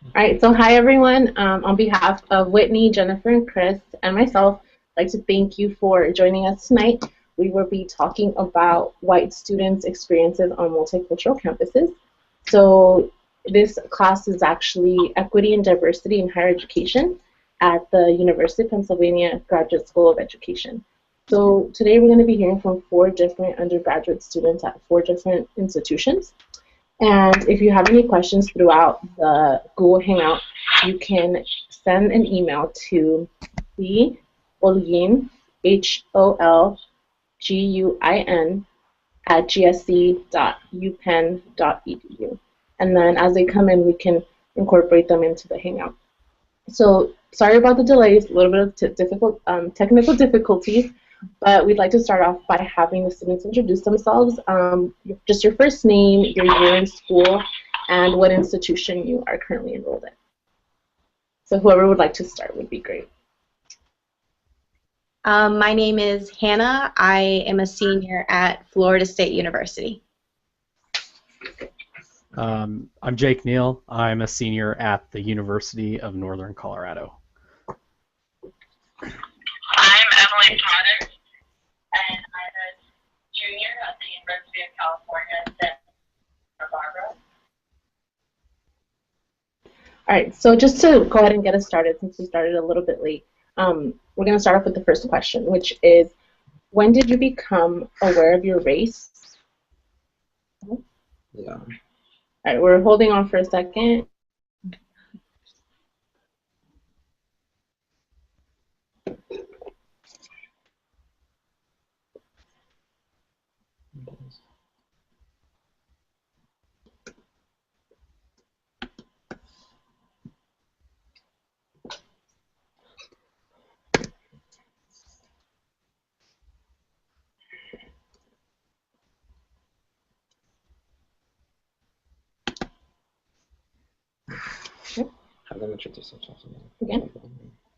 All right, so hi everyone. On behalf of Whitney, Jennifer, and Chris, and myself, I'd like to thank you for joining us tonight. We will be talking about white students' experiences on multicultural campuses. So this class is actually Equity and Diversity in Higher Education at the University of Pennsylvania Graduate School of Education. So today we're going to be hearing from four different undergraduate students at four different institutions. And if you have any questions throughout the Google Hangout, you can send an email to the Holguin, HOLGUIN, at gsc.upenn.edu. And then as they come in, we can incorporate them into the Hangout. So sorry about the delays, a little bit of technical difficulties, but we'd like to start off by having the students introduce themselves, just your first name, your year in school, and what institution you are currently enrolled in. So whoever would like to start would be great. My name is Hannah. I am a senior at Florida State University. I'm Jake Neal. I'm a senior at the University of Northern Colorado. I'm Emily Potter, and I'm a junior at the University of California, Santa Barbara. All right, so just to go ahead and get us started, since we started a little bit late, we're going to start off with the first question, which is, when did you become aware of your race? Yeah. All right, we're holding on for a second. Have them introduce themselves again.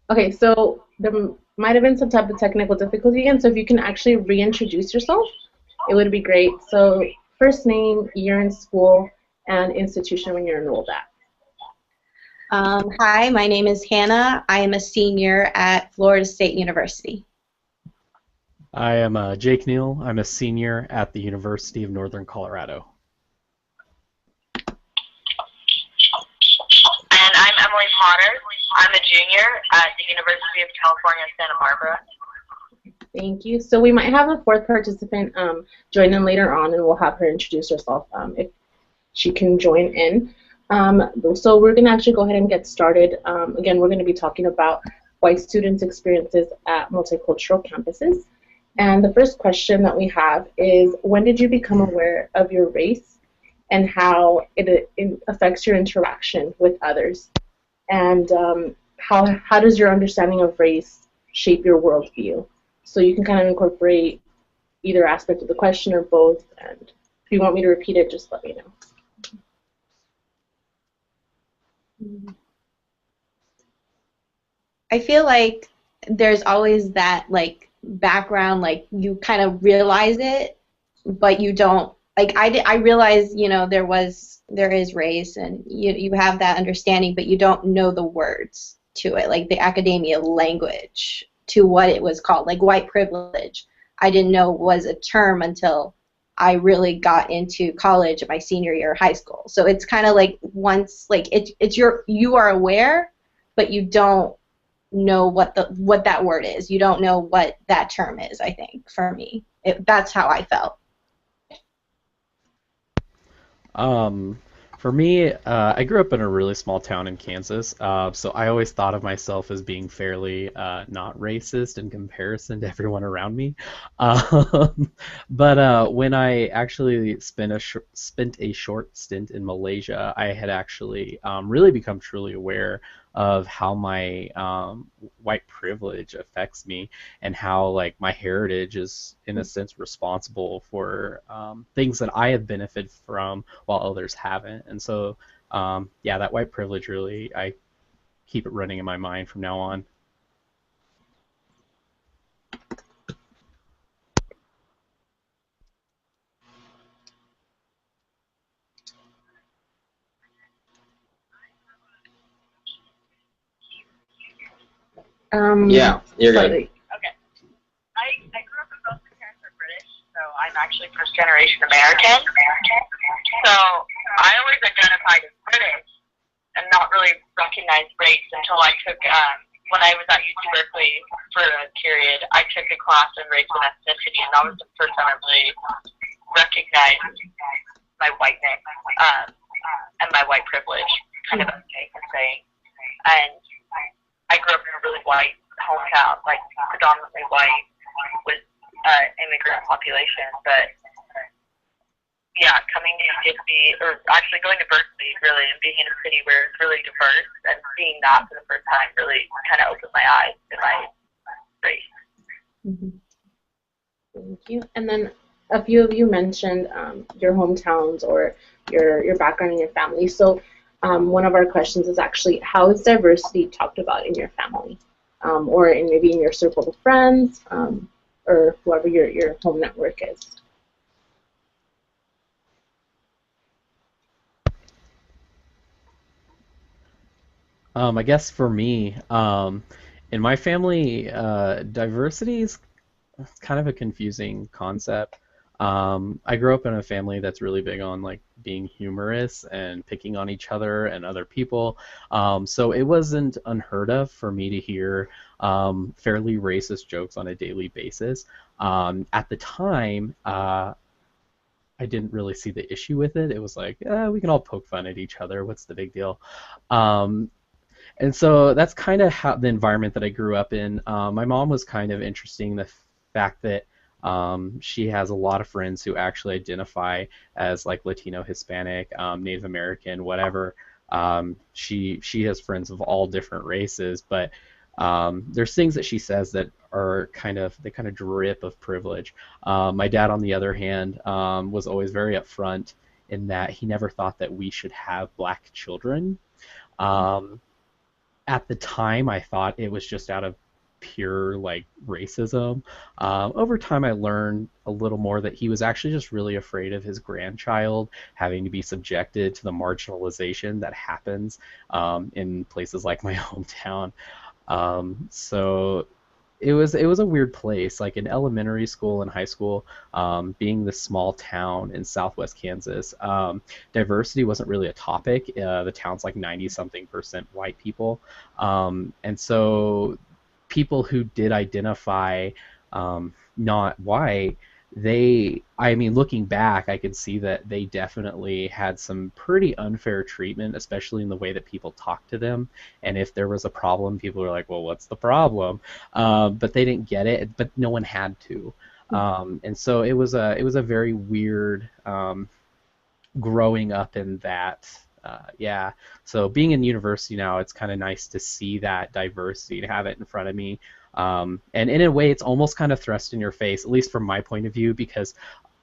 Okay, so there might have been some type of technical difficulty again, so if you can actually reintroduce yourself, it would be great. So first name, year in school, and institution when you're enrolled at. Hi, my name is Hannah. I am a senior at Florida State University. I am Jake Neal. I'm a senior at the University of Northern Colorado. And I'm Emily Potter. I'm a junior at the University of California, Santa Barbara. Thank you. So we might have a fourth participant join in later on, and we'll have her introduce herself if she can join in. So we're going to actually go ahead and get started. Again, we're going to be talking about white students' experiences at multicultural campuses. And the first question that we have is, when did you become aware of your race and how it affects your interaction with others? And how does your understanding of race shape your worldview? So you can kind of incorporate either aspect of the question or both. And if you want me to repeat it, just let me know. I feel like there's always that background, you kind of realize it, but you don't. I realize, there is race, and you have that understanding, but you don't know the words to it, like the academia language to what it was called, like white privilege. I didn't know was a term until I really got into college my senior year of high school. So it's kind of like once, you are aware, but you don't know what that word is. You don't know what that term is. I think for me, that's how I felt. For me, I grew up in a really small town in Kansas, so I always thought of myself as being fairly not racist in comparison to everyone around me. But when I actually spent a short stint in Malaysia, I had actually really become truly aware of how my white privilege affects me, and how like my heritage is in a sense responsible for things that I have benefited from while others haven't. And so yeah, that white privilege really, I keep it running in my mind from now on. Yeah, you're good. Slightly. Okay. I grew up in both my parents are British, so I'm actually first generation American. So I always identified as British and not really recognized race until I took, when I was at UC Berkeley for a period, I took a class in race and ethnicity, and that was the first time I really recognized my whiteness and my white privilege, kind of okay to say. And I grew up in a really white hometown, like predominantly white, with immigrant population. But yeah, coming to UC, or actually going to Berkeley, really, and being in a city where it's really diverse, and seeing that for the first time really kind of opened my eyes to my race. Mm-hmm. Thank you. And then a few of you mentioned your hometowns or your background in your family. So one of our questions is actually, how is diversity talked about in your family, or in maybe in your circle of friends, or whoever your home network is? I guess for me, in my family, diversity is kind of a confusing concept. I grew up in a family that's really big on like being humorous and picking on each other and other people. So it wasn't unheard of for me to hear fairly racist jokes on a daily basis. At the time, I didn't really see the issue with it. It was like, we can all poke fun at each other. What's the big deal? Um, and so that's kind of how the environment that I grew up in. My mom was kind of interesting. The fact that she has a lot of friends who actually identify as like Latino, Hispanic, Native American, whatever. She has friends of all different races, but there's things that she says that are they kind of drip of privilege. My dad, on the other hand, was always very upfront in that he never thought that we should have black children. Um, at the time, I thought it was just out of pure like racism. Over time, I learned a little more that he was actually just really afraid of his grandchild having to be subjected to the marginalization that happens in places like my hometown. So it was a weird place. Like in elementary school and high school, being this small town in Southwest Kansas, diversity wasn't really a topic. The town's like 90-something% white people, and so people who did identify not white, I mean, looking back, I could see that they definitely had some pretty unfair treatment, especially in the way that people talked to them. And if there was a problem, people were like, well, what's the problem? But they didn't get it, but no one had to. And so it was a very weird growing up in that. Yeah. So being in university now, it's kind of nice to see that diversity, to have it in front of me. And in a way, it's almost kind of thrust in your face, at least from my point of view, because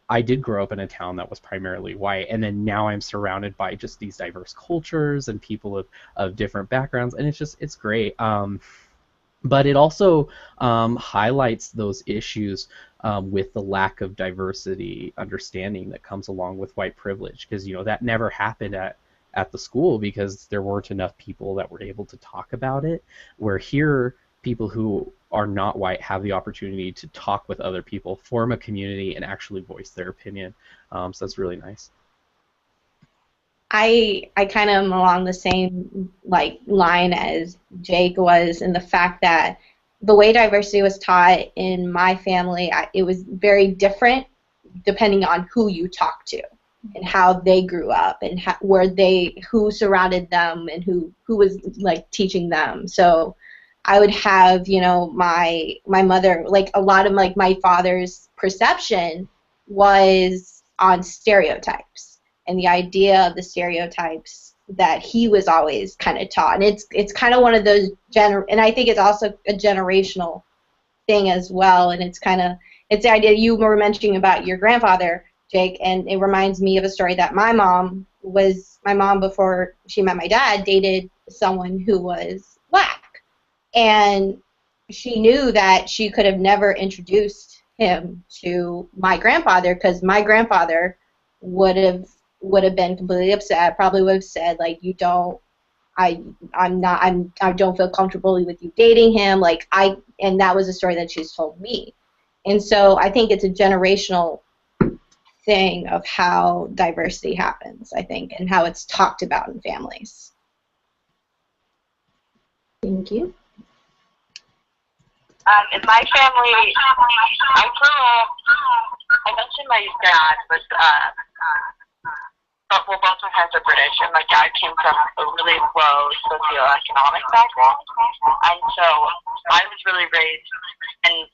I did grow up in a town that was primarily white, and then now I'm surrounded by just these diverse cultures and people of different backgrounds, and it's great. But it also highlights those issues with the lack of diversity understanding that comes along with white privilege, because that never happened at the school because there weren't enough people that were able to talk about it. Where here, people who are not white have the opportunity to talk with other people, form a community, and actually voice their opinion. So that's really nice. I kind of am along the same line as Jake was, in the fact that the way diversity was taught in my family, it was very different depending on who you talk to and how they grew up and who surrounded them and who was teaching them. So I would have my mother, a lot of my father's perception was on stereotypes and the idea of the stereotypes that he was always kind of taught. And it's kind of one of those and I think it's also a generational thing as well. And it's the idea you were mentioning about your grandfather, Jake, and it reminds me of a story that my mom, before she met my dad, dated someone who was black. And she knew that she could have never introduced him to my grandfather, because my grandfather would have been completely upset, probably would have said, you don't I don't feel comfortable with you dating him. And that was a story that she's told me. And so I think it's a generational thing of how diversity happens, I think, and how it's talked about in families. Thank you. In my family, I grew up, I mentioned my dad was, both my parents are British, and my dad came from a really low socioeconomic background, and so I was really raised and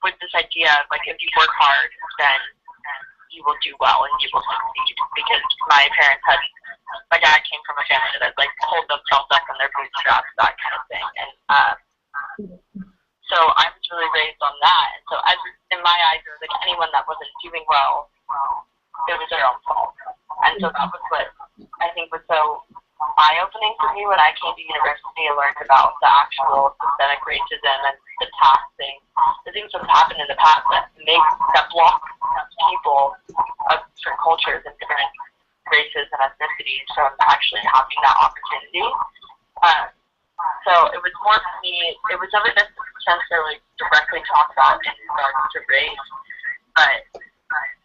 with this idea of, like, if you work hard, then you will do well and you will succeed, because my dad came from a family that, like, pulled themselves up in their bootstraps, that kind of thing, and so I was really raised on that. And so in my eyes, it was like anyone that wasn't doing well, it was their own fault. And so that was what I think was so eye-opening for me when I came to university and learned about the actual systemic racism and the past things, the things that have happened in the past that block people of different cultures and different races and ethnicities from actually having that opportunity. So it was more for me, it was never necessarily directly talked about in regards to race, but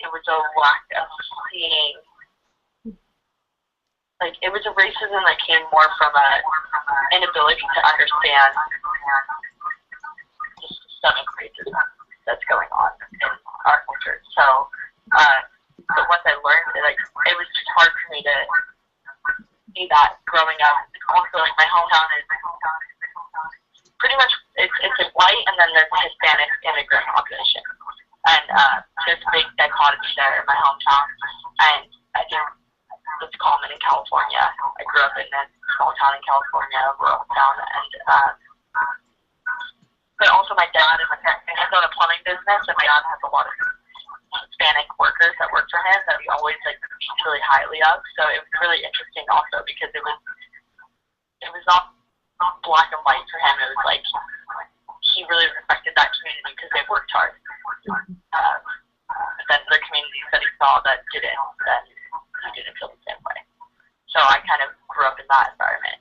it was a lack of seeing, like, it was a racism that came more from an inability to understand the systemic racism that's going on in our culture. So, but once I learned it, like, it was just hard for me to see that growing up. Also, like, my hometown is pretty much, it's a white and then there's a Hispanic immigrant population. And there's a big dichotomy there in my hometown. And I think it's common in California. I grew up in a small town in California, a rural town. And but also my dad has owned a plumbing business, and my dad has a lot of Hispanic workers that work for him that he always, like, speaks really highly of. So it was really interesting also because it was not black and white for him. It was like he really respected that community because they worked hard. But then the communities that he saw that didn't, then he didn't feel the same way. So I kind of grew up in that environment.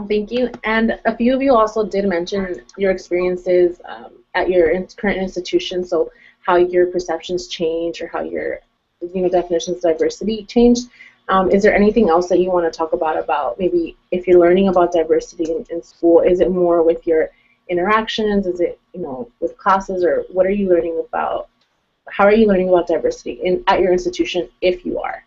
Thank you. And a few of you also did mention your experiences at your current institution, so how your perceptions change or how your definitions of diversity changed. Is there anything else that you want to talk about maybe if you're learning about diversity in school? Is it more with your interactions? Is it with classes, or what are you learning about? How are you learning about diversity at your institution, if you are?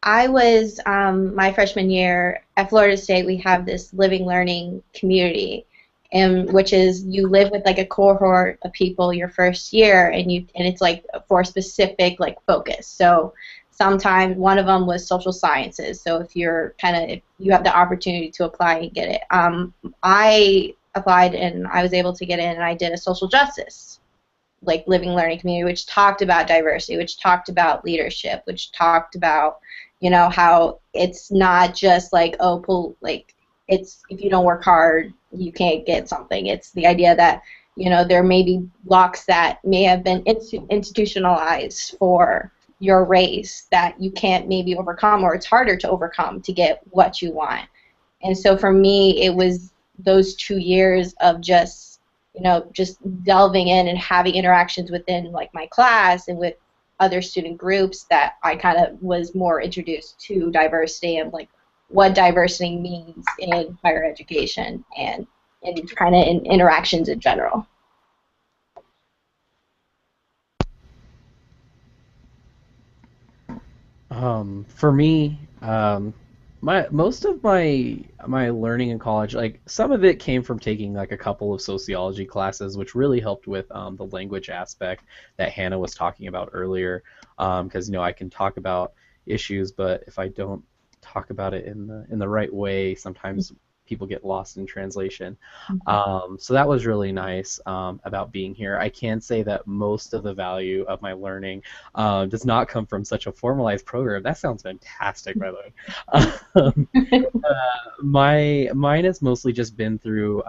I was, my freshman year at Florida State, we have this living learning community, which is you live with, like, a cohort of people your first year, and it's, like, for a specific, like, focus. So sometimes one of them was social sciences. So if you have the opportunity to apply and get it. I applied and I was able to get in, and I did a social justice, like, living learning community, which talked about diversity, which talked about leadership, which talked about how it's not just like, it's if you don't work hard, you can't get something. It's the idea that, there may be blocks that may have been institutionalized for your race that you can't maybe overcome, or it's harder to overcome to get what you want. And so for me, it was those 2 years of just delving in and having interactions within, like, my class and with other student groups that I kind of was more introduced to diversity and, like, what diversity means in higher education and kind of in interactions in general. For me, most of my learning in college, like, some of it came from taking, like, a couple of sociology classes, which really helped with the language aspect that Hannah was talking about earlier. Because I can talk about issues, but if I don't talk about it in the right way, sometimes people get lost in translation. So that was really nice about being here. I can say that most of the value of my learning does not come from such a formalized program. That sounds fantastic, by the way. Mine has mostly just been through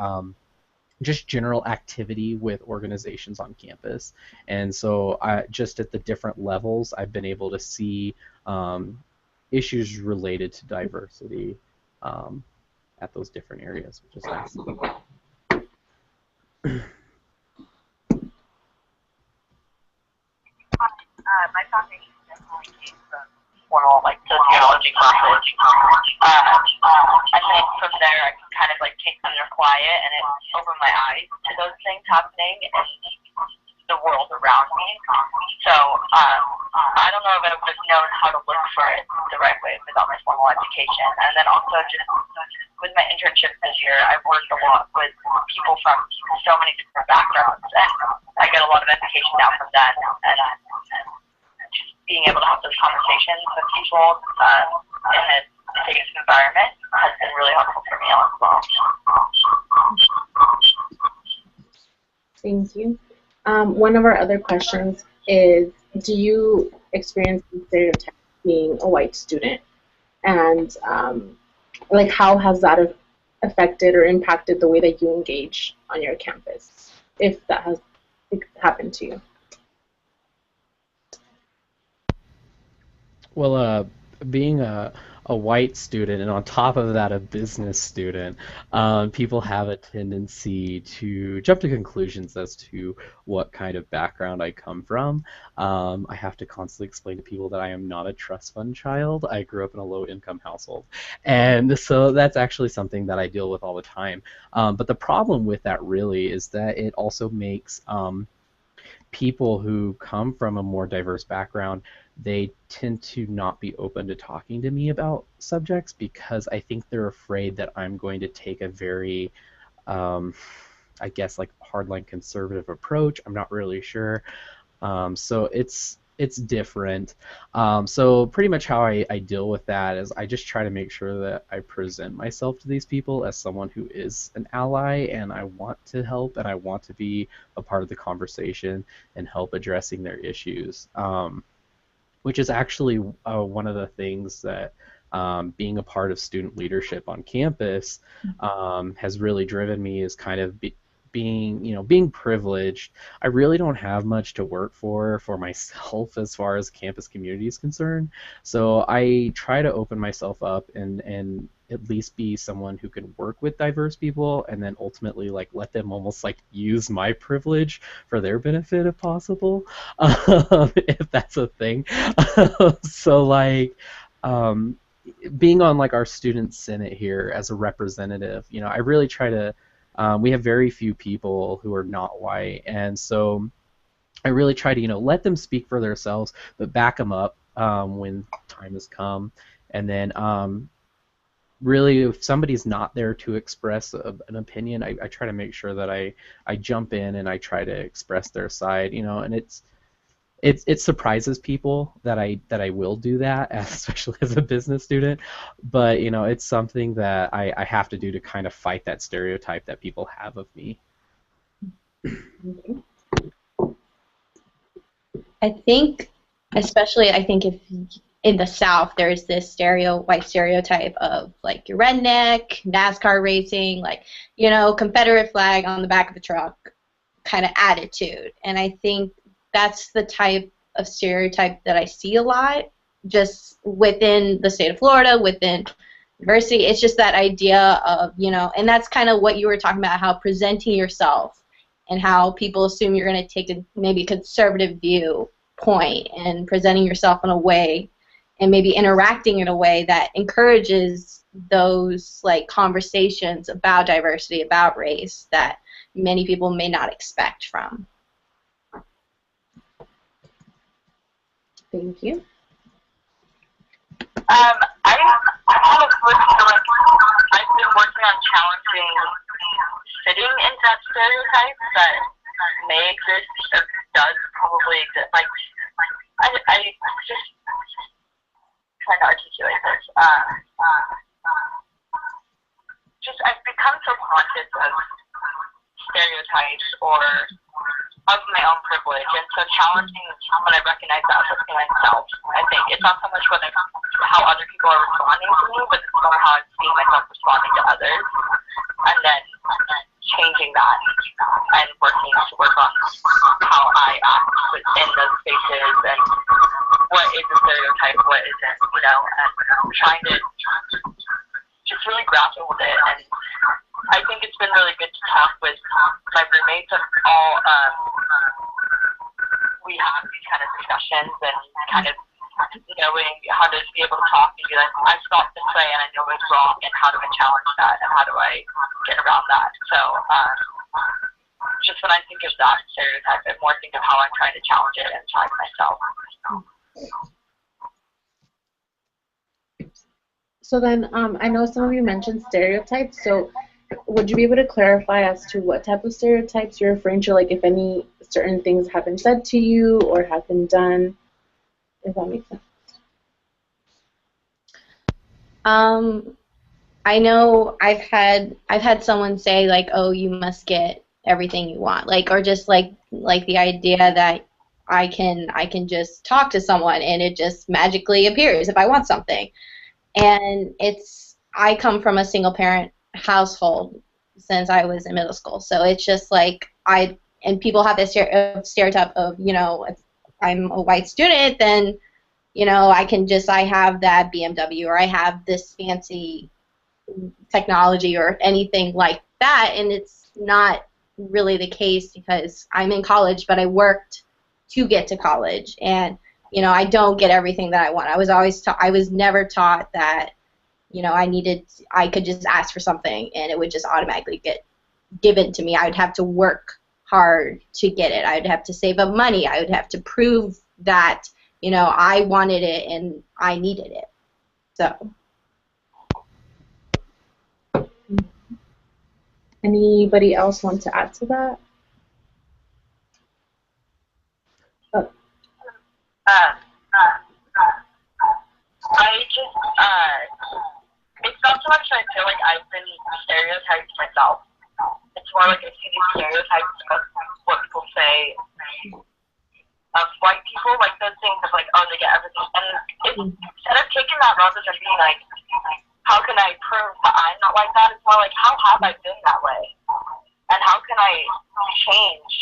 just general activity with organizations on campus. And so just at the different levels, I've been able to see issues related to diversity at those different areas, which is nice. My foundation definitely came from formal like sociology classes, and then from there I kind of like take them under quiet, and it opened my eyes to those things happening in the world around me. So I don't know if I would have known how to look for it the right way without my formal education. And then also just with my internship this year, I've worked a lot with people from so many different backgrounds, and I get a lot of education now from that. And just being able to have those conversations with people in a safe environment has been really helpful for me as well. Thank you. One of our other questions is, do you experience the stereotype being a white student? And like, how has that affected or impacted the way that you engage on your campus, if that has happened to you? Well, being a white student and on top of that a business student, people have a tendency to jump to conclusions as to what kind of background I come from. I have to constantly explain to people that I am not a trust fund child. I grew up in a low-income household. And so that's actually something that I deal with all the time. But the problem with that really is that it also makes people who come from a more diverse background, they tend to not be open to talking to me about subjects because I think they're afraid that I'm going to take a very, I guess, like hardline conservative approach. I'm not really sure. So it's different. So pretty much how I deal with that is I just try to make sure that I present myself to these people as someone who is an ally, and I want to help and I want to be a part of the conversation and help addressing their issues. Which is actually one of the things that being a part of student leadership on campus has really driven me, is kind of being privileged. I really don't have much to work for myself as far as campus community is concerned. So I try to open myself up and at least be someone who can work with diverse people, and then ultimately like let them almost like use my privilege for their benefit if possible, if that's a thing. So like being on like our student senate here as a representative, I really try to. We have very few people who are not white, and so I really try to let them speak for themselves, but back them up when time has come, and then really, if somebody's not there to express an opinion, I try to make sure that I jump in and I try to express their side, and it surprises people that I will do that, especially as a business student, but it's something that I have to do to kind of fight that stereotype that people have of me. I think if in the South there's this white stereotype of like your redneck, NASCAR racing, like Confederate flag on the back of the truck kind of attitude, and I think that's the type of stereotype that I see a lot just within the state of Florida, within university. It's just that idea of, and that's kind of what you were talking about, how presenting yourself and how people assume you're going to take a maybe conservative viewpoint and presenting yourself in a way and maybe interacting in a way that encourages those like conversations about diversity, about race that many people may not expect from. Thank you. I have a good like I've been working on challenging fitting into that stereotype that may exist, or does probably exist. Like I just trying to articulate this. Just I've become so conscious of stereotypes or of my own privilege, and so challenging when I recognize that within myself. I think it's not so much how other people are responding to me, but it's more how I'm seeing myself responding to others, and then changing that and working to work on how I act in those spaces and what is a stereotype, what isn't, and trying to just really grapple with it. And I think it's been really good to talk with my roommates of all. We have these kind of discussions and kind of knowing how to be able to talk and be like, I felt this way and I know it's wrong, and how do I challenge that and how do I get around that. So just when I think of that stereotype, I more think of how I'm trying to challenge it inside myself. So then, I know some of you mentioned stereotypes, so would you be able to clarify as to what type of stereotypes you're referring to, like if any certain things have been said to you or have been done, if that makes sense? I know I've had someone say like, oh, you must get everything you want, like, or just like the idea that I can just talk to someone and it just magically appears if I want something. And I come from a single parent household since I was in middle school, so it's just like and people have this stereotype of, if I'm a white student, then I have that BMW or I have this fancy technology or anything like that, and it's not really the case because I'm in college, but I worked to get to college, and I don't get everything that I want. I was never taught that I could just ask for something and it would just automatically get given to me. I would have to work hard to get it. I would have to save up money. I would have to prove that I wanted it and I needed it. So. Anybody else want to add to that? Oh. It's not so much that I feel like I've been stereotyped myself. It's more like I see these stereotypes of what people say of white people, like those things of like, oh, they get everything. And instead of taking that rather than being like, how can I prove that I'm not like that? It's more like, how have I been that way? And how can I change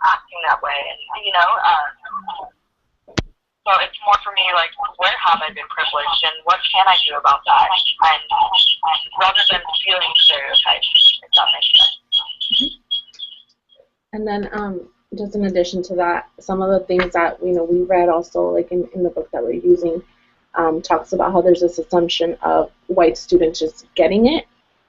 acting that way? And, so it's more for me like, where have I been privileged and what can I do about that? And rather than feeling stereotypes, if that makes sense. And then just in addition to that, some of the things that we read also, like in the book that we're using, talks about how there's this assumption of white students just getting it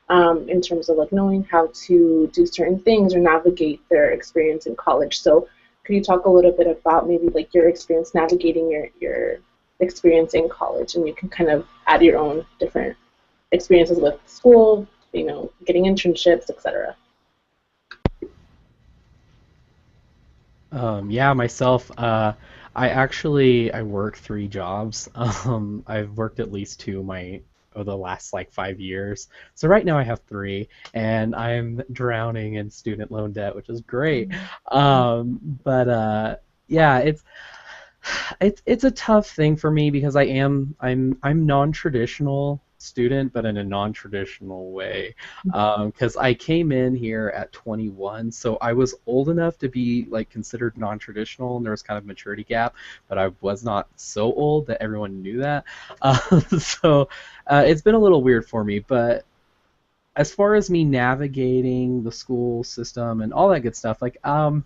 in terms of like knowing how to do certain things or navigate their experience in college. So could you talk a little bit about maybe like your experience navigating your experience in college, and you can kind of add your own different experiences with school, getting internships, etc. Yeah, myself, I work 3 jobs. I've worked at least 2 of the last like 5 years. So right now I have 3, and I'm drowning in student loan debt, which is great. Yeah, it's a tough thing for me because I'm non-traditional student, but in a non-traditional way, because I came in here at 21, so I was old enough to be like considered non-traditional, and there was kind of maturity gap, but I was not so old that everyone knew that. So it's been a little weird for me, but as far as me navigating the school system and all that good stuff, like I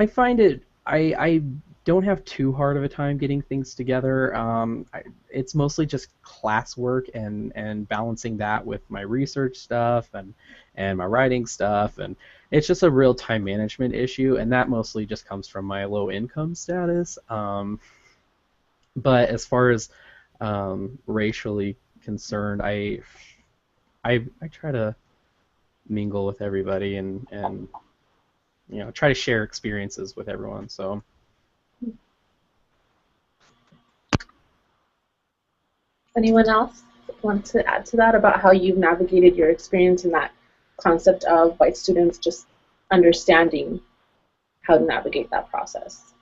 find I don't have too hard of a time getting things together. It's mostly just classwork and balancing that with my research stuff and my writing stuff, and it's just a real time management issue, and that mostly just comes from my low income status. But as far as racially concerned, I try to mingle with everybody and try to share experiences with everyone. So. Anyone else want to add to that about how you've navigated your experience in that concept of white students just understanding how to navigate that process?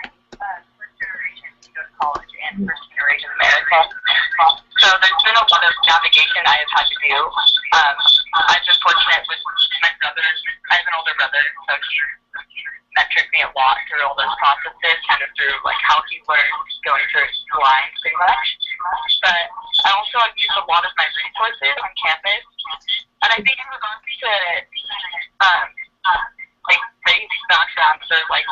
First generation to go to college and first generation American. So there's been a lot of navigation I have had to do. I've been fortunate with my brother. I have an older brother, so he mentored me a lot through all those processes, kind of through like how he learned going through his blind pretty much. But I also have used a lot of my resources on campus, and I think in regards to like race backgrounds or like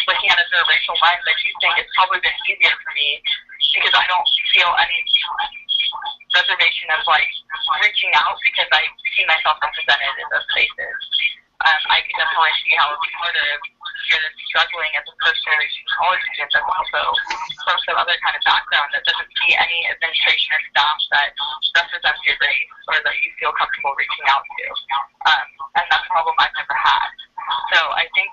looking at it through a racial lens, I do think it's probably been easier for me because I don't feel any reservation of like reaching out because I see myself represented in those spaces. I could definitely see how it would be harder if you're struggling as a first-generation college student that's also from some other kind of background that doesn't see any administration or staff that represents your race or that you feel comfortable reaching out to. And that's a problem I've never had. So I think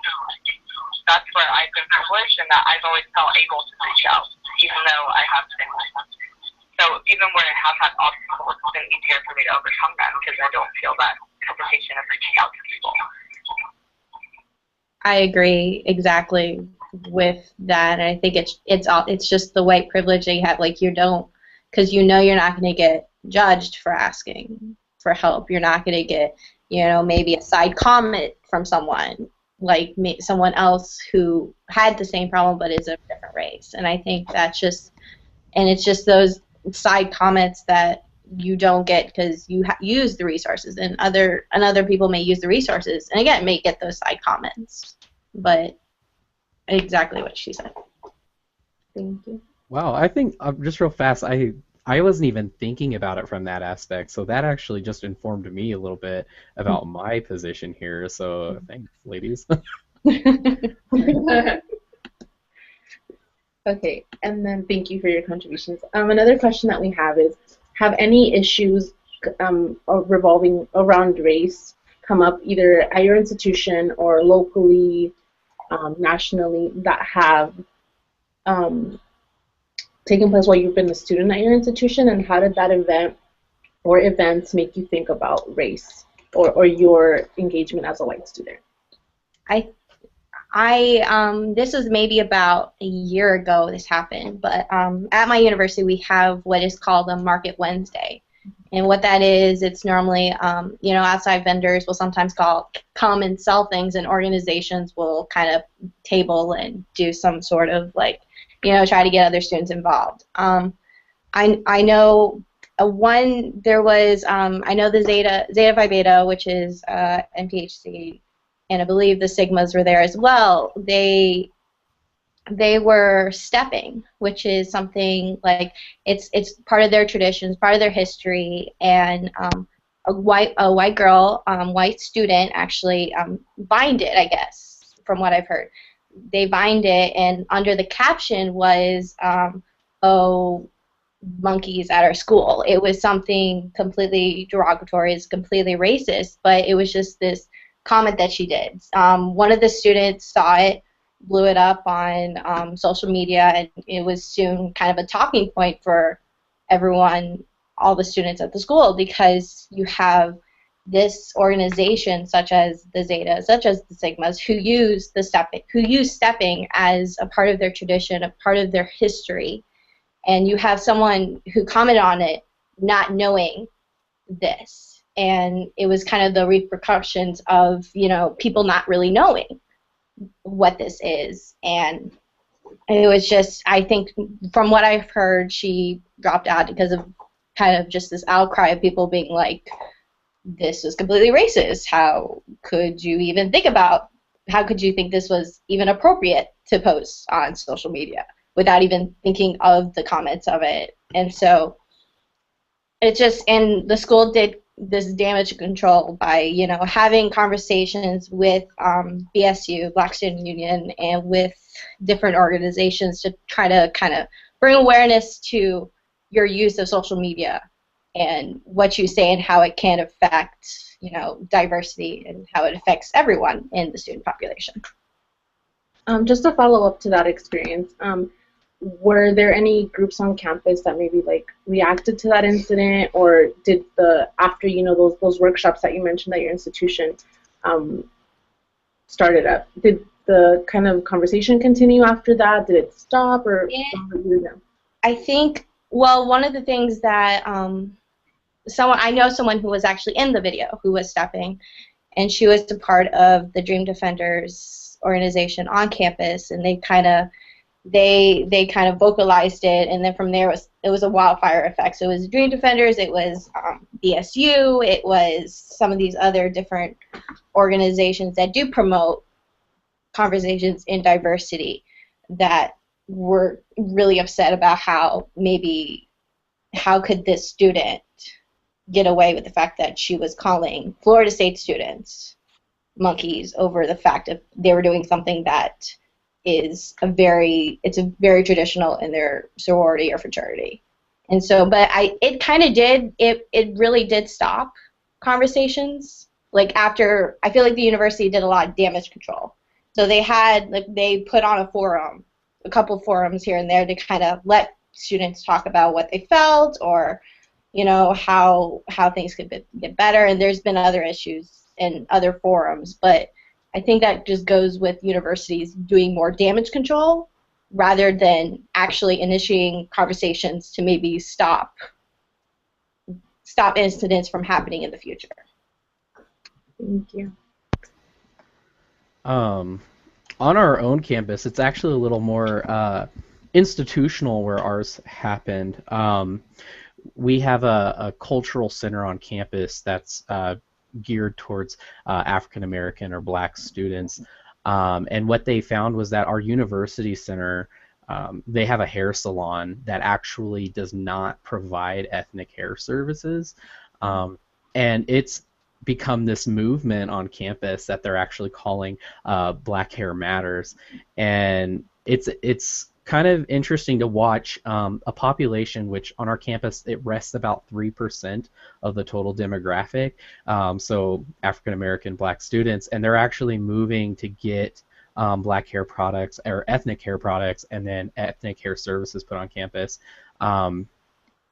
that's where I've been privileged and that I've always felt able to reach out, even though I have been. So even when I have had obstacles, it's been easier for me to overcome them because I don't feel that hesitation of reaching out to people. I agree exactly with that, and I think it's just the white privilege that you have. Like, you don't, because you know you're not going to get judged for asking for help. You're not going to get, maybe a side comment from someone like someone else who had the same problem but is of a different race. And I think that's just, and it's just those side comments that you don't get because you use the resources, and other people may use the resources, and again may get those side comments. But exactly what she said. Thank you. Wow, I think just real fast, I wasn't even thinking about it from that aspect, so that actually just informed me a little bit about my position here. So thanks, ladies. Okay, and then thank you for your contributions. Another question that we have is, have any issues revolving around race come up either at your institution or locally, nationally, that have taken place while you've been a student at your institution, and how did that event or events make you think about race or your engagement as a white student? This was maybe about a year ago this happened, but at my university we have what is called a Market Wednesday. And what that is, it's normally, outside vendors will sometimes come and sell things, and organizations will kind of table and do some sort of try to get other students involved. I know there was, I know the Zeta Phi Beta, which is NPHC, and I believe the Sigmas were there as well. They were stepping, which is something like it's part of their traditions, part of their history, and a white girl, white student actually vined it, I guess, from what I've heard. They vined it, and under the caption was, "Oh, monkeys at our school." It was something completely derogatory, it's completely racist, but it was just this comment that she did. One of the students saw it, blew it up on social media, and it was soon kind of a talking point for everyone, all the students at the school, because you have this organization such as the Zetas, such as the Sigmas, who use stepping as a part of their tradition, a part of their history, and you have someone who commented on it not knowing this, and it was kind of the repercussions of people not really knowing what this is. And it was just, I think from what I've heard, she dropped out because of kind of just this outcry of people being like, this is completely racist. How could you think this was even appropriate to post on social media without even thinking of the comments of it? And so it just, and the school did this damage control by having conversations with BSU, Black Student Union, and with different organizations to try to kind of bring awareness to your use of social media and what you say and how it can affect diversity and how it affects everyone in the student population. Just to follow up to that experience, were there any groups on campus that maybe reacted to that incident, or did after those workshops that you mentioned at your institution started up, did the kind of conversation continue after that? Did it stop, or I think Well, one of the things that I know someone who was actually in the video who was stepping, and she was a part of the Dream Defenders organization on campus, and they kind of vocalized it, and then from there it was a wildfire effect. So it was Dream Defenders, it was BSU, it was some of these other different organizations that do promote conversations in diversity that were really upset about how could this student get away with the fact that she was calling Florida State students monkeys over the fact that they were doing something that it's a very traditional in their sorority or fraternity. And so, but it really did stop conversations. Like after, I feel like the university did a lot of damage control. So they put on a couple forums here and there to kind of let students talk about what they felt, or how things could get better. And there's been other issues in other forums, but I think that just goes with universities doing more damage control rather than actually initiating conversations to maybe stop incidents from happening in the future. Thank you. On our own campus, it's actually a little more institutional where ours happened. We have a cultural center on campus that's geared towards African American or Black students, and what they found was that our university center, they have a hair salon that actually does not provide ethnic hair services, and it's become this movement on campus that they're actually calling Black Hair Matters, and it's kind of interesting to watch a population which on our campus it rests about 3% of the total demographic, so African American Black students, and they're actually moving to get Black hair products or ethnic hair products and then ethnic hair services put on campus.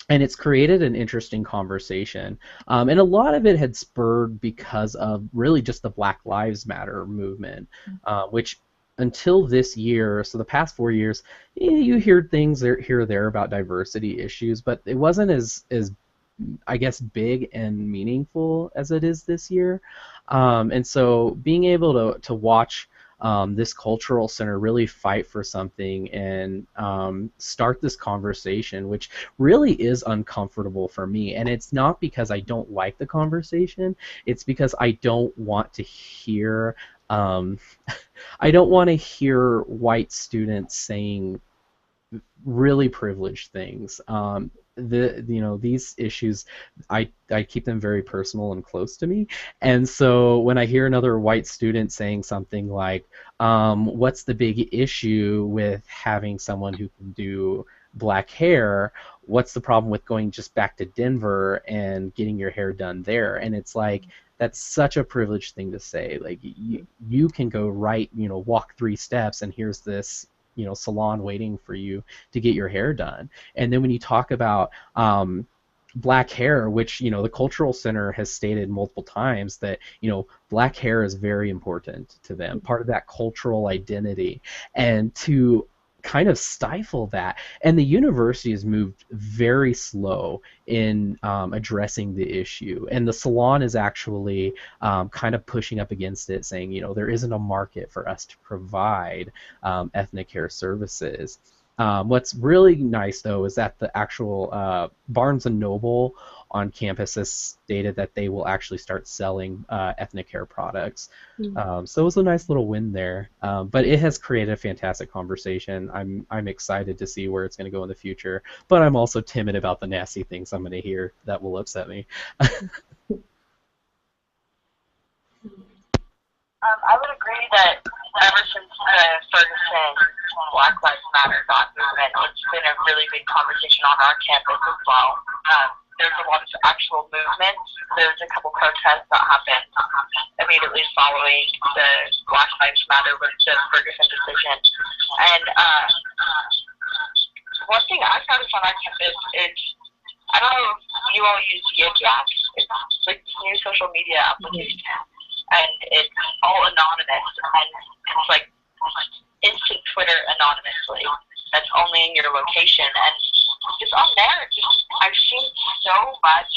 And it's created an interesting conversation. And a lot of it had spurred because of really just the Black Lives Matter movement, which until this year, so the past 4 years, you hear things here or there about diversity issues, but it wasn't as I guess, big and meaningful as it is this year. And so being able to watch this cultural center really fight for something and start this conversation, which really is uncomfortable for me. And it's not because I don't like the conversation, it's because I don't want to hear white students saying really privileged things. These issues, I keep them very personal and close to me, and so when I hear another white student saying something like, what's the big issue with having someone who can do Black hair? What's the problem with going just back to Denver and getting your hair done there? And it's like, that's such a privileged thing to say. Like, you can go walk 3 steps and here's this salon waiting for you to get your hair done. And then when you talk about Black hair, which the Cultural Center has stated multiple times that Black hair is very important to them, part of that cultural identity, and to kind of stifle that. And the university has moved very slow in addressing the issue. And the salon is actually kind of pushing up against it, saying, there isn't a market for us to provide ethnic hair services. What's really nice, though, is that the actual Barnes & Noble on campus has stated that they will actually start selling ethnic hair products. So it was a nice little win there. But it has created a fantastic conversation. I'm excited to see where it's going to go in the future. But I'm also timid about the nasty things I'm going to hear that will upset me. I would agree that ever since the Ferguson Black Lives Matter movement, it's been a really big conversation on our campus as well. There's a lot of actual movements. There's a couple protests that happened immediately following the Black Lives Matter with the Ferguson decision. And one thing I've noticed on our campus is, I don't know if you all use Yik Yak. It's like this new social media application. And it's all anonymous, and it's like instant Twitter anonymously. That's only in your location, and just on there, I've seen so much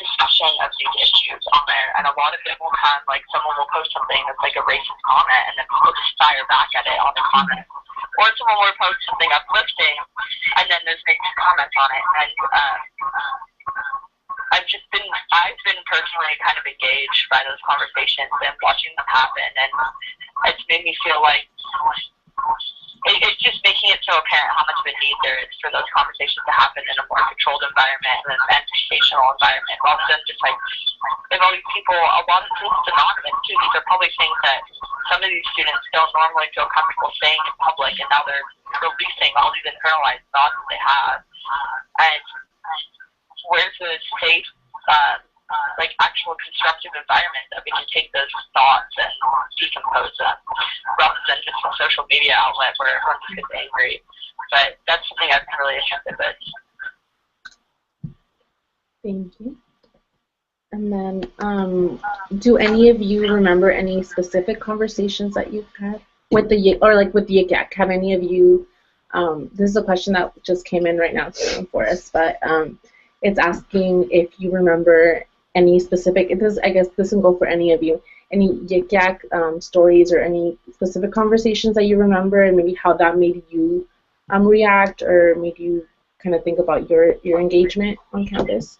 discussion of these issues on there, and a lot of it will come, like, someone will post something that's like a racist comment, and then people just fire back at it on the comments. Or someone will post something uplifting, and then there's racist comments on it. And I've been personally kind of engaged by those conversations and watching them happen, and it's made me feel like it's just making it so apparent how much of a need there is for those conversations to happen in a more controlled environment and an educational environment, rather than just like, if all these people, a lot of it's anonymous too. These are probably things that some of these students don't normally feel comfortable saying in public, and now they're releasing all these internalized thoughts that they have. And where's the safe, like, actual constructive environment that we can take those thoughts and decompose them, rather than just a social media outlet where everyone just gets angry. But that's something I've been really interested with. Thank you. And then, do any of you remember any specific conversations that you've had with the, or like with the Yik Yak? Have any of you, this is a question that just came in right now for us, but it's asking if you remember any specific, I guess this can go for any of you, any Yik Yak stories or any specific conversations that you remember, and maybe how that made you react or made you kind of think about your engagement on campus?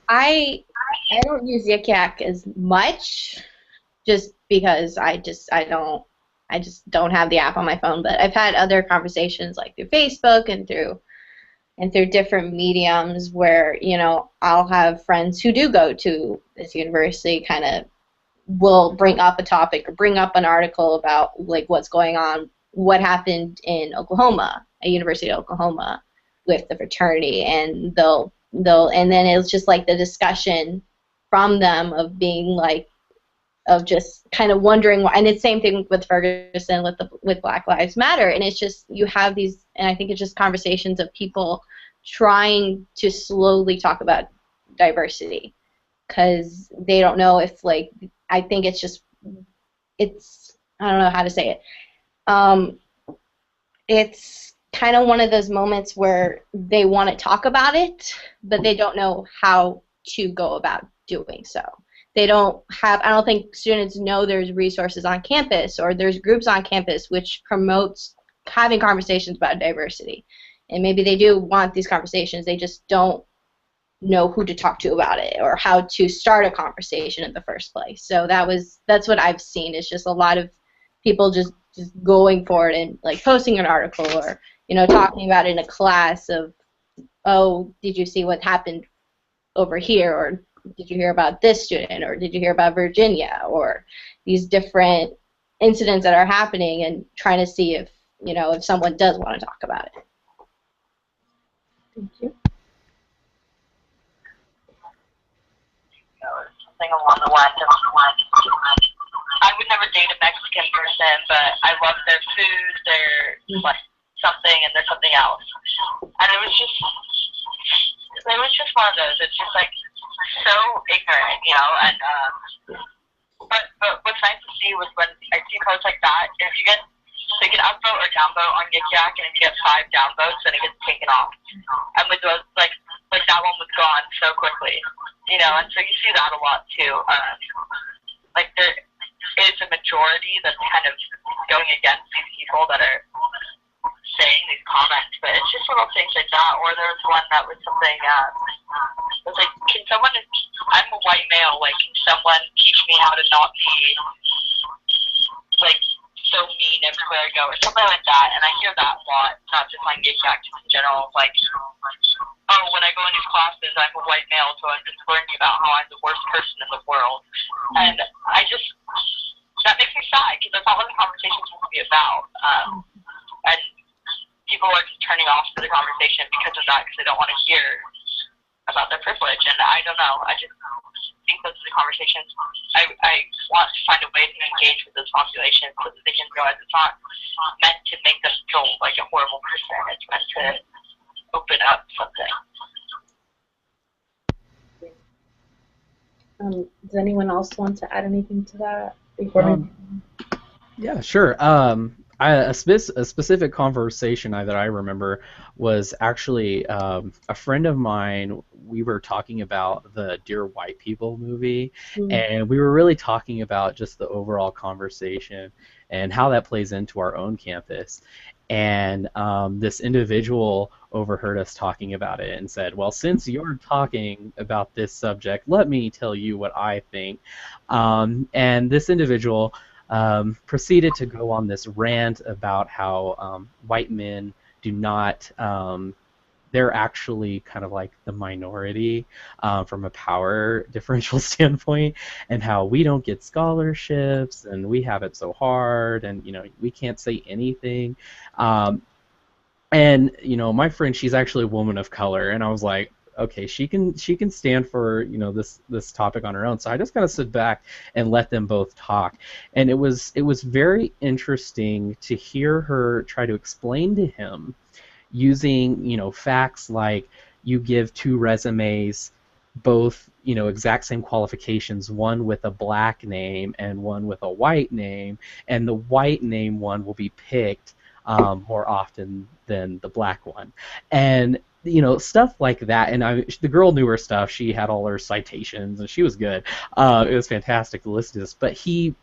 I don't use Yik Yak as much, just because I just don't have the app on my phone. But I've had other conversations, like through Facebook and through different mediums, where, you know, I'll have friends who do go to this university kind of will bring up a topic or bring up an article about, like, what's going on, what happened in Oklahoma, at University of Oklahoma, with the fraternity, and they'll and then it's just like the discussion from them of being like, of just kind of wondering why. And it's same thing with Ferguson, with Black Lives Matter, and it's just, you have these, and I think it's just conversations of people trying to slowly talk about diversity, because they don't know if, like, I think it's just, it's, I don't know how to say it. It's kind of one of those moments where they want to talk about it, but they don't know how to go about doing so. They don't have, I don't think students know there's resources on campus, or there's groups on campus which promotes having conversations about diversity. And maybe they do want these conversations, they just don't know who to talk to about it, or how to start a conversation in the first place. So that's what I've seen, is just a lot of people just going for it and, like, posting an article, or, you know, talking about it in a class of, oh, did you see what happened over here, or did you hear about this student, or did you hear about Virginia, or these different incidents that are happening, and trying to see if, you know, if someone does want to talk about it. Thank you. Something along the lines of, I would never date a Mexican person, but I love their food, their, like, something, and there's something else. And it was just one of those. It's just, like, so ignorant, you know. And but what's nice to see was when I see posts like that, if you get, so you can upvote or downvote on Yik Yak, and if you get 5 downvotes, then it gets taken off. And with those, like that one was gone so quickly, you know. And so you see that a lot too. Like, there is a majority that's kind of going against these people that are saying these comments, but it's just little things like that. Or there was one that was something, it was like, can someone, I'm a white male, like, can someone teach me how to not be, like, so mean everywhere I go, or something like that. And I hear that a lot, not just on Yik Yak, just in general, like, oh, when I go in these classes, I'm a white male, so I'm just learning about how I'm the worst person in the world. And that makes me sad, because that's not what the conversation supposed to be about. And people are just turning off to the conversation because of that, because they don't want to hear about their privilege. And I don't know, I just think those are the conversations. I want to find a way to engage with those populations so that they can realize it's not meant to make them feel like a horrible person. It's meant to open up something. Does anyone else want to add anything to that before we? Yeah, sure. A specific conversation that I remember was actually a friend of mine. We were talking about the Dear White People movie, Mm. and we were really talking about just the overall conversation and how that plays into our own campus. And this individual overheard us talking about it and said, "Well, since you're talking about this subject, let me tell you what I think." And this individual proceeded to go on this rant about how white men do not, they're actually kind of like the minority from a power differential standpoint, and how we don't get scholarships and we have it so hard, and we can't say anything. Um, and my friend, she's actually a woman of color, and I was like, okay, she can stand for this topic on her own. So I just kind of stood back and let them both talk, and it was very interesting to hear her try to explain to him using facts like you give two resumes, both exact same qualifications, one with a black name and one with a white name, and the white name one will be picked more often than the black one, and stuff like that. And the girl knew her stuff. She had all her citations and she was good. It was fantastic to listen to this, but he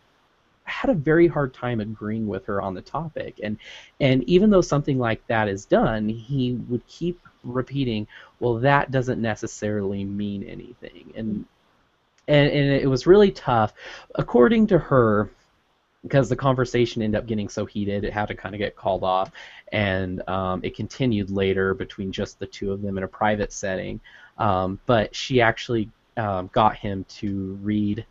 had a very hard time agreeing with her on the topic. And even though something like that is done, he would keep repeating, well, that doesn't necessarily mean anything. And it was really tough, according to her, because the conversation ended up getting so heated, it had to kind of get called off, and it continued later between just the two of them in a private setting. But she actually got him to read.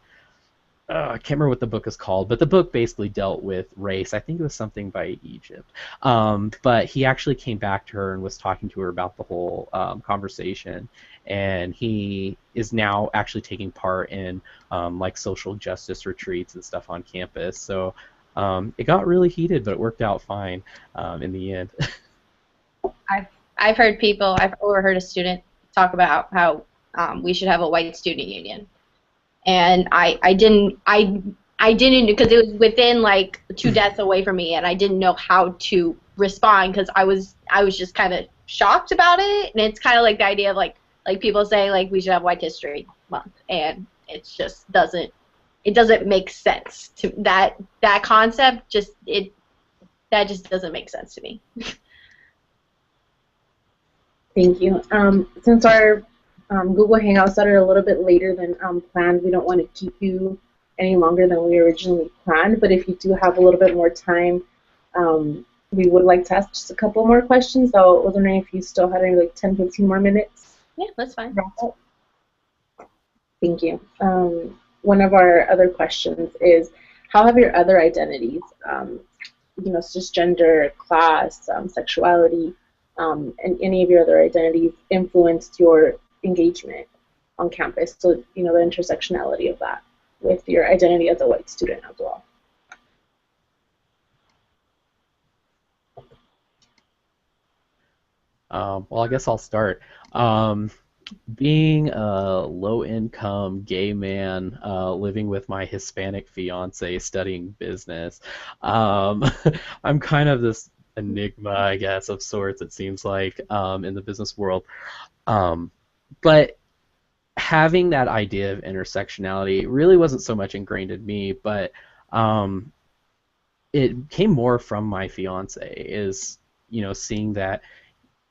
I can't remember what the book is called, but the book basically dealt with race. I think it was something by Egypt. But he actually came back to her and was talking to her about the whole conversation. And he is now actually taking part in like social justice retreats and stuff on campus. So it got really heated, but it worked out fine in the end. I've overheard a student talk about how we should have a white student union, and I didn't because it was within like 2 desks away from me, and I didn't know how to respond because I was just kind of shocked about it, and it's kind of like the idea of like people saying like we should have White History Month, and it just doesn't make sense to that concept. That just doesn't make sense to me. Thank you. Since our Google Hangout started a little bit later than planned, we don't want to keep you any longer than we originally planned, but if you do have a little bit more time, we would like to ask just a couple more questions. So I was wondering if you still had any like 10, 15 more minutes. Yeah, that's fine. Thank you. One of our other questions is, how have your other identities, cisgender, class, sexuality, and any of your other identities influenced your engagement on campus? So, the intersectionality of that with your identity as a white student as well. Well, I guess I'll start. Being a low-income gay man living with my Hispanic fiance studying business, I'm kind of this enigma, I guess, of sorts, it seems like, in the business world. But having that idea of intersectionality really wasn't so much ingrained in me, but it came more from my fiance, is seeing that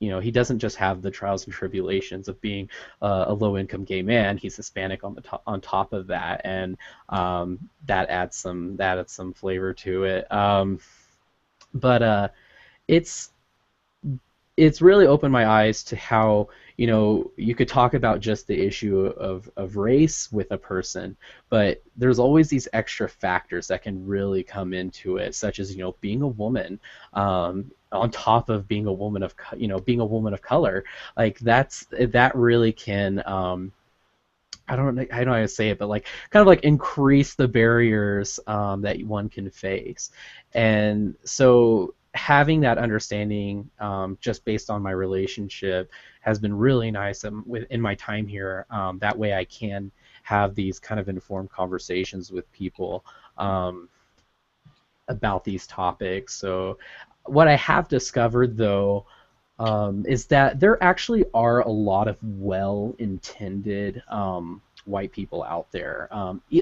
he doesn't just have the trials and tribulations of being a low-income gay man. He's Hispanic on top of that, and that adds some flavor to it. But it's really opened my eyes to how you could talk about just the issue of race with a person, but there's always these extra factors that can really come into it, such as being a woman, on top of being a woman of color. Like that really can I don't know how to say it, but like kind of like increase the barriers that one can face. And so having that understanding, just based on my relationship, has been really nice in my time here. That way I can have these kind of informed conversations with people. about these topics. So what I have discovered though is that there actually are a lot of well-intended white people out there,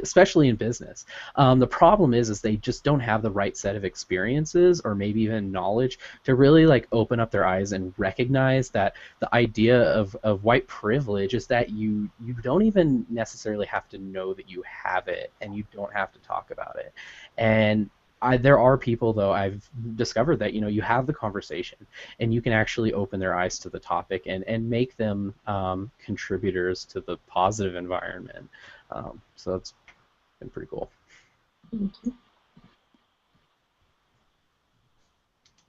especially in business. The problem is they just don't have the right set of experiences or maybe even knowledge to really like open up their eyes and recognize that the idea of white privilege is that you don't even necessarily have to know that you have it, and you don't have to talk about it. And there are people though I've discovered that you have the conversation and you can actually open their eyes to the topic and make them contributors to the positive environment. So that's been pretty cool. Does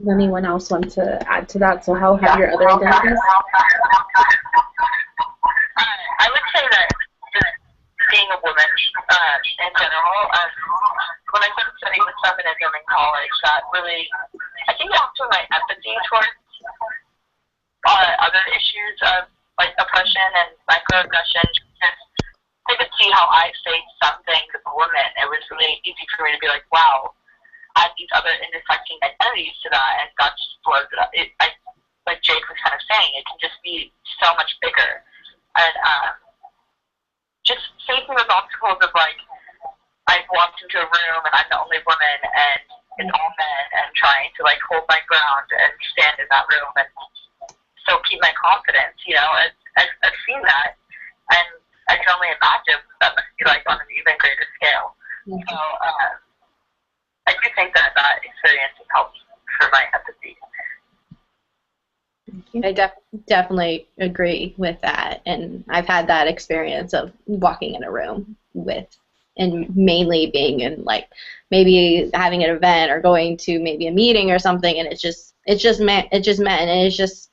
anyone else want to add to that? So how have your other identities? I would say that being a woman in general, when I started studying with feminism in college, that really, I think, helped with my empathy towards other issues of like oppression and microaggression. Because I could see how I faced some things as a woman. It was really easy for me to be like, wow, add these other intersecting identities to that, and that just blows it up. Like Jake was kind of saying, it can just be so much bigger. And just facing those obstacles of like, I walked into a room and I'm the only woman and it's all men, and trying to like hold my ground and stand in that room and still keep my confidence. I've seen that, and I can only imagine what that must be like on an even greater scale. Mm-hmm. So I do think that experience has helped for my empathy. I definitely agree with that, and I've had that experience of walking in a room with, and mainly being in like maybe having an event or going to maybe a meeting or something, and it's just men, and it's just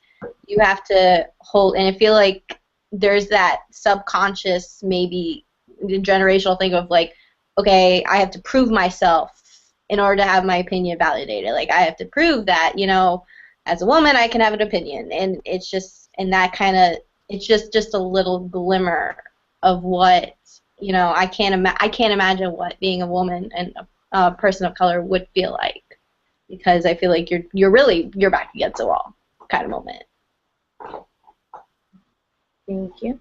you have to hold, and I feel like there's that subconscious maybe generational thing of like, okay, I have to prove myself in order to have my opinion validated. Like I have to prove that as a woman, I can have an opinion, and it's just, and that kind of, it's just a little glimmer of what, I can't imagine what being a woman and a person of color would feel like, because I feel like you're back against the wall kind of moment. Thank you.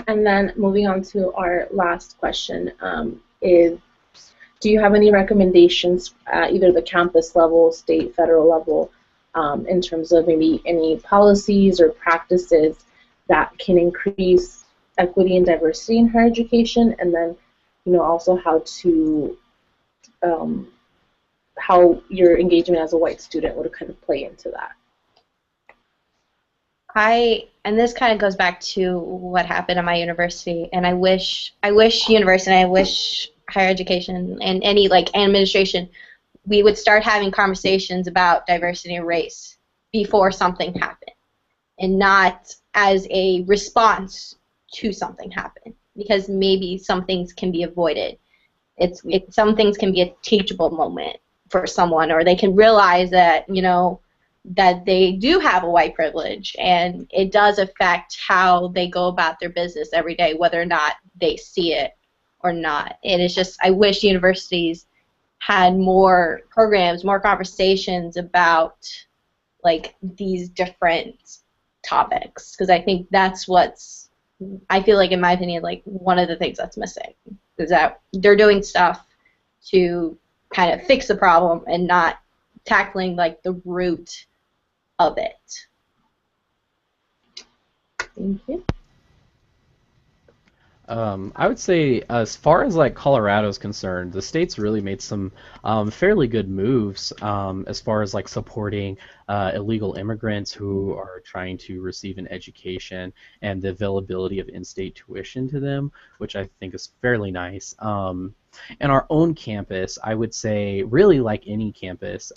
And then moving on to our last question is, do you have any recommendations at either the campus level, state, federal level, in terms of maybe any policies or practices that can increase equity and diversity in higher education, and then also how your engagement as a white student would kind of play into that? And this kind of goes back to what happened at my university, and I wish university, and I wish higher education and any like administration, we would start having conversations about diversity and race before something happened, and not as a response to something happen, because maybe some things can be avoided. Some things can be a teachable moment for someone, or they can realize that that they do have a white privilege, and it does affect how they go about their business every day, whether or not they see it or not. And it's just, I wish universities had more programs, more conversations about like these different topics, because I think that's I feel like, in my opinion, like one of the things that's missing is that they're doing stuff to kind of fix the problem and not tackling like the root of it. Thank you. I would say, as far as like Colorado is concerned, the state's really made some fairly good moves as far as like supporting illegal immigrants who are trying to receive an education, and the availability of in-state tuition to them, which I think is fairly nice. And our own campus, I would say, really like any campus,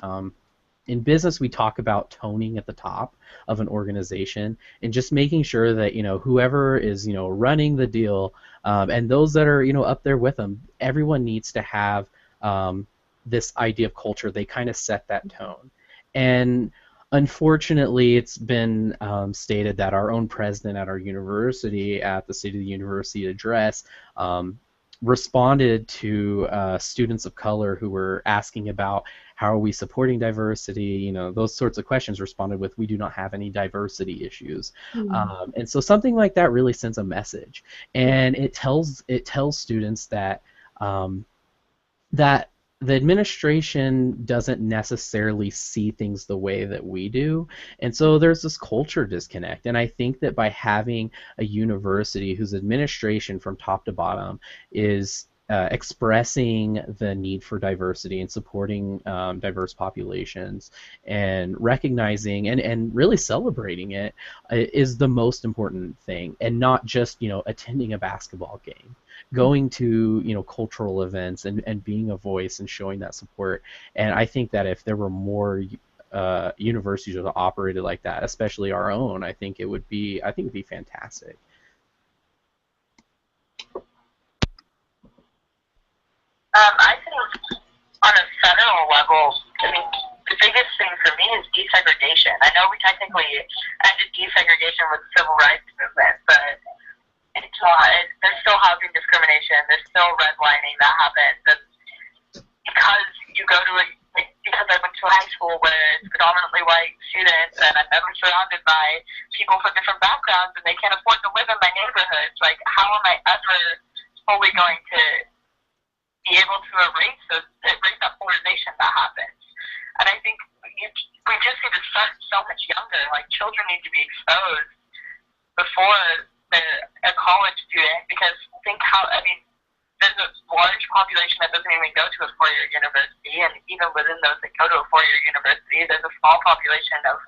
in business, we talk about toning at the top of an organization and just making sure that whoever is running the deal, and those that are up there with them, everyone needs to have this idea of culture. They kind of set that tone, and unfortunately, it's been stated that our own president at our university, at the State of the University address, responded to students of color who were asking about how are we supporting diversity, you know, those sorts of questions, responded with, we do not have any diversity issues. And so something like that really sends a message, and it tells students that that the administration doesn't necessarily see things the way that we do, and so there's this culture disconnect. And I think that by having a university whose administration from top to bottom is expressing the need for diversity and supporting diverse populations and recognizing and really celebrating it is the most important thing, and not just, you know, attending a basketball game, going to, you know, cultural events and being a voice and showing that support. And I think that if there were more universities that operated like that, especially our own, I think it would be fantastic. I think on a federal level, I mean, the biggest thing for me is desegregation. I know we technically ended desegregation with the civil rights movement, but it's not. There's still housing discrimination. There's still redlining that happens. And because you go to because I went to a high school where it's predominantly white students, and I'm never surrounded by people from different backgrounds, and they can't afford to live in my neighborhoods. Like, how am I ever fully going to be able to erase that polarization that happens? And I think we just need to start so much younger. Like, children need to be exposed before they're a college student, because think how, I mean, there's a large population that doesn't even go to a four-year university, and even within those that go to a four-year university, there's a small population of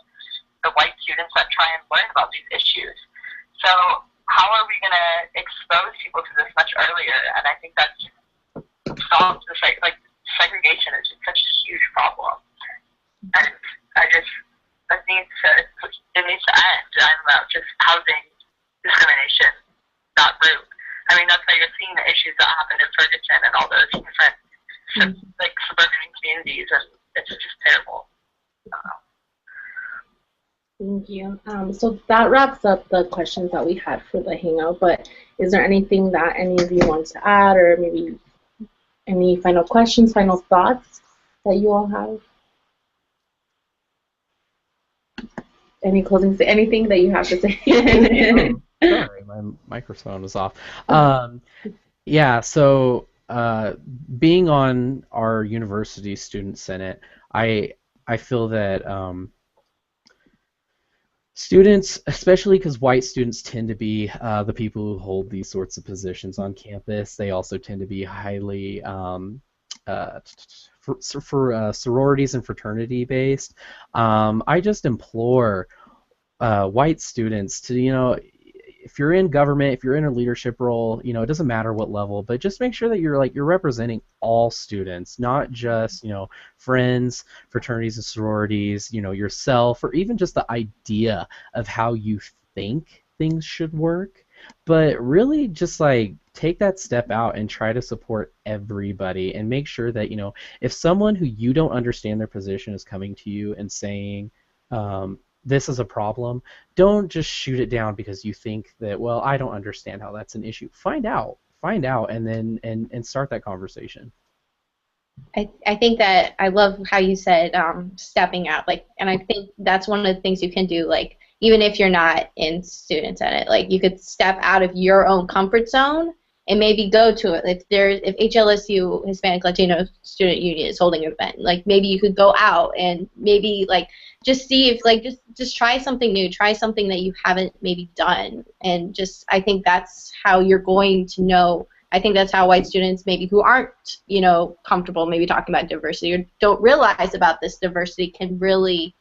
the white students that try and learn about these issues. So how are we going to expose people to this much earlier? And I think that's solves the segregation is just such a huge problem, and it needs to end. I'm about just housing discrimination, that root. I mean, that's why you're seeing the issues that happen in Ferguson and all those different suburban communities, and it's just terrible. Thank you. So that wraps up the questions that we had for the Hangout, but is there anything that any of you want to add, or maybe any final questions, final thoughts that you all have? Any closing, anything that you have to say? Sorry, my microphone was off. Yeah, so being on our university student senate, I feel that students, especially because white students tend to be the people who hold these sorts of positions on campus, they also tend to be highly for sororities and fraternity based. I just implore white students to, you know, if you're in government, if you're in a leadership role, you know, it doesn't matter what level, but just make sure that you're representing all students, not just, you know, friends, fraternities and sororities, you know, yourself, or even just the idea of how you think things should work, but really just like take that step out and try to support everybody, and make sure that, you know, if someone who you don't understand their position is coming to you and saying, this is a problem, don't just shoot it down because you think that, well, I don't understand how that's an issue. Find out, and then and start that conversation. I think that I love how you said stepping out, like, and I think that's one of the things you can do, like, even if you're not in student senate, like, you could step out of your own comfort zone and maybe go to it. If HLSU Hispanic Latino Student Union is holding an event, like, maybe you could go out and maybe, like, just see if, like, just try something new, try something that you haven't maybe done, and just, I think that's how you're going to know. I think that's how white students maybe who aren't, you know, comfortable maybe talking about diversity or don't realize about this diversity can really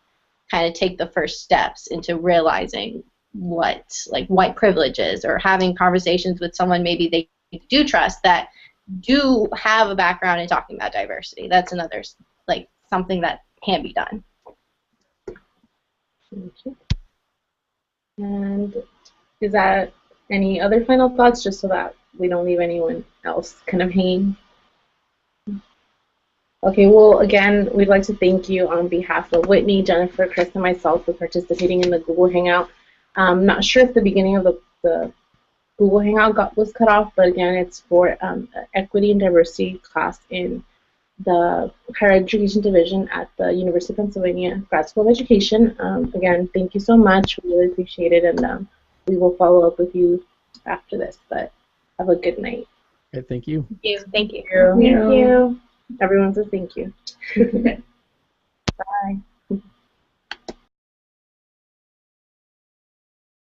kind of take the first steps into realizing what, like, white privilege is, or having conversations with someone maybe they do trust that do have a background in talking about diversity. That's another, like, something that can be done. Thank you. And is that any other final thoughts, just so that we don't leave anyone else kind of hanging? Okay, well, again, we'd like to thank you on behalf of Whitney, Jennifer, Chris, and myself for participating in the Google Hangout. I'm not sure if the beginning of the Google Hangout was cut off, but again, it's for equity and diversity class in the Higher Education Division at the University of Pennsylvania Grad School of Education. Again, thank you so much. We really appreciate it, and we will follow up with you after this. But have a good night. Okay, thank you. Thank you. Thank you. Everyone says thank you.